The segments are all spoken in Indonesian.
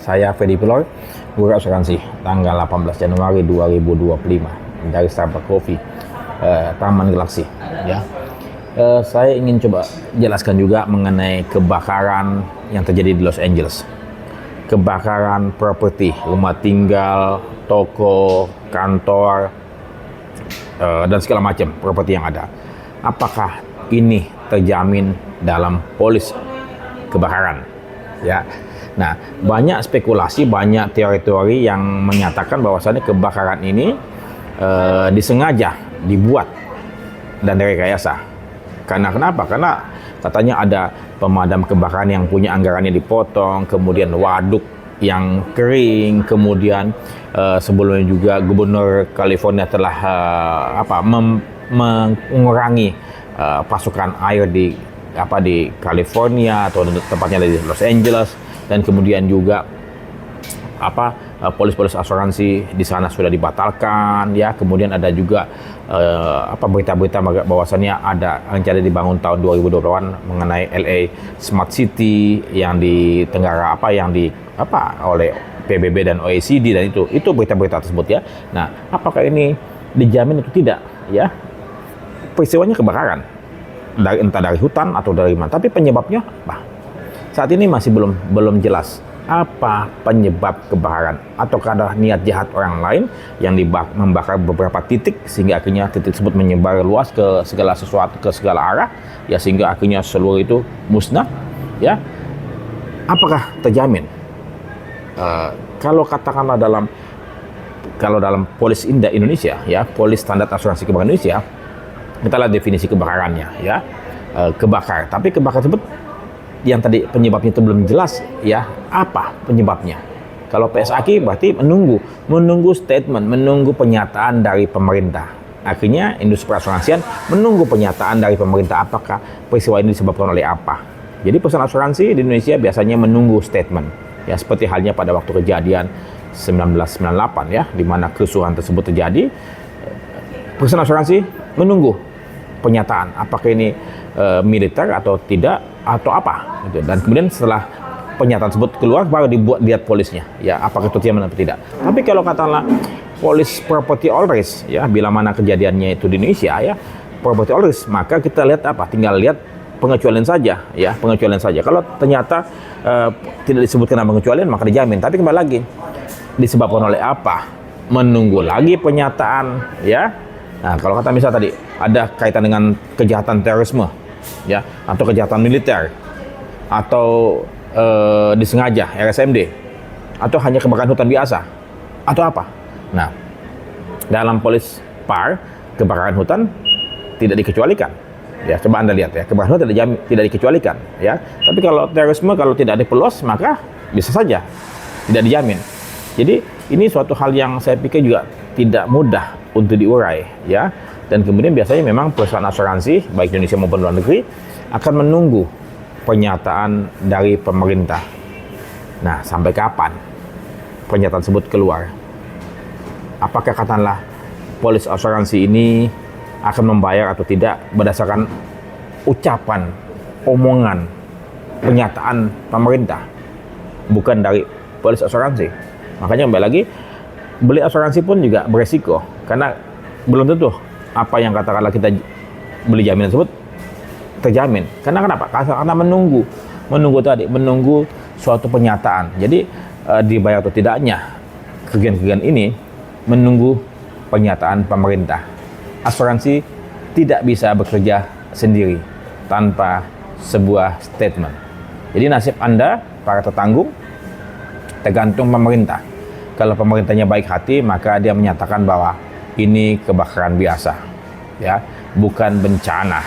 Saya Fedi Pilor, Guru Asuransi, tanggal 18 Januari 2025 dari Starbucks Coffee, Taman Galaksi. Ya, saya ingin coba jelaskan juga mengenai kebakaran yang terjadi di Los Angeles. Kebakaran properti, rumah tinggal, toko, kantor, dan segala macam properti yang ada. Apakah ini terjamin dalam polis kebakaran? Ya. Nah, banyak spekulasi, banyak teori-teori yang menyatakan bahwasannya kebakaran ini disengaja dibuat dan direkayasa. Karena kenapa? Karena katanya ada pemadam kebakaran yang punya anggarannya dipotong, kemudian waduk yang kering, kemudian sebelumnya juga Gubernur California telah mengurangi pasukan air di California atau tempatnya di Los Angeles, dan kemudian juga polis-polis asuransi di sana sudah dibatalkan, ya. Kemudian ada juga berita-berita bahwasannya ada rencana dibangun tahun 2020-an mengenai LA Smart City yang di Tenggara oleh PBB dan OECD, dan itu berita-berita tersebut, ya. Nah, apakah ini dijamin atau tidak, ya? Peristiwanya kebakaran entah dari hutan atau dari mana, tapi penyebabnya apa? Saat ini masih belum jelas apa penyebab kebakaran, ataukah ada niat jahat orang lain yang membakar beberapa titik sehingga akhirnya titik tersebut menyebar luas ke segala arah, ya, sehingga akhirnya seluruh itu musnah, ya. Apakah terjamin? Kalau katakanlah dalam polis Indonesia, ya, polis standar asuransi kebakaran Indonesia, kita lihat definisi kebakarannya, ya. Kebakar, tapi kebakaran tersebut yang tadi penyebabnya itu belum jelas, ya, apa penyebabnya. Kalau PSAK berarti menunggu statement, menunggu pernyataan dari pemerintah. Akhirnya industri asuransian menunggu pernyataan dari pemerintah apakah peristiwa ini disebabkan oleh apa. Jadi perusahaan asuransi di Indonesia biasanya menunggu statement, ya, seperti halnya pada waktu kejadian 1998, ya, di mana kerusuhan tersebut terjadi. Perusahaan asuransi menunggu pernyataan apakah ini militer atau tidak atau apa, gitu. Dan kemudian setelah pernyataan tersebut keluar baru lihat polisnya, ya, apakah itu terjamin atau tidak. Tapi kalau katakanlah polis property all risk, ya, bila mana kejadiannya itu di Indonesia, ya, property all risk, maka kita lihat tinggal lihat pengecualian saja, ya, pengecualian saja. Kalau ternyata tidak disebutkan nama pengecualian maka dijamin. Tapi kembali lagi, disebabkan oleh apa? Menunggu lagi pernyataan, ya. Nah, kalau kata misal tadi ada kaitan dengan kejahatan terorisme, ya, atau kejahatan militer, atau disengaja RSMD, atau hanya kebakaran hutan biasa, atau apa. Nah, dalam polis PAR kebakaran hutan tidak dikecualikan, ya. Coba Anda lihat, ya, kebakaran hutan tidak dikecualikan, ya. Tapi kalau terorisme, kalau tidak diperluas maka bisa saja tidak dijamin. Jadi ini suatu hal yang saya pikir juga tidak mudah untuk diurai, ya. Dan kemudian biasanya memang perusahaan asuransi baik Indonesia maupun luar negeri akan menunggu pernyataan dari pemerintah. Nah, sampai kapan pernyataan tersebut keluar? Apakah katakanlah polis asuransi ini akan membayar atau tidak berdasarkan ucapan, omongan, pernyataan pemerintah, bukan dari polis asuransi? Makanya kembali lagi, beli asuransi pun juga beresiko, karena belum tentu apa yang katakanlah kita beli jaminan tersebut terjamin. Karena kenapa? Karena menunggu suatu pernyataan. Jadi dibayar atau tidaknya kerugian-kerugian ini menunggu pernyataan pemerintah. Asuransi tidak bisa bekerja sendiri tanpa sebuah statement. Jadi nasib Anda para tetanggung tergantung pemerintah. Kalau pemerintahnya baik hati, maka dia menyatakan bahwa ini kebakaran biasa, ya, bukan bencana,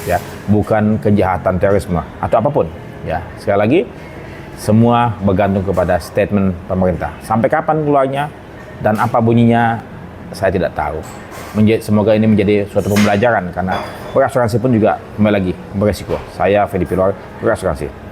ya, bukan kejahatan terorisme atau apapun, ya. Sekali lagi, semua bergantung kepada statement pemerintah. Sampai kapan keluarnya dan apa bunyinya, saya tidak tahu. Semoga ini menjadi suatu pembelajaran, karena berasuransi pun juga kembali lagi beresiko. Saya Fedi Pilor, berasuransi.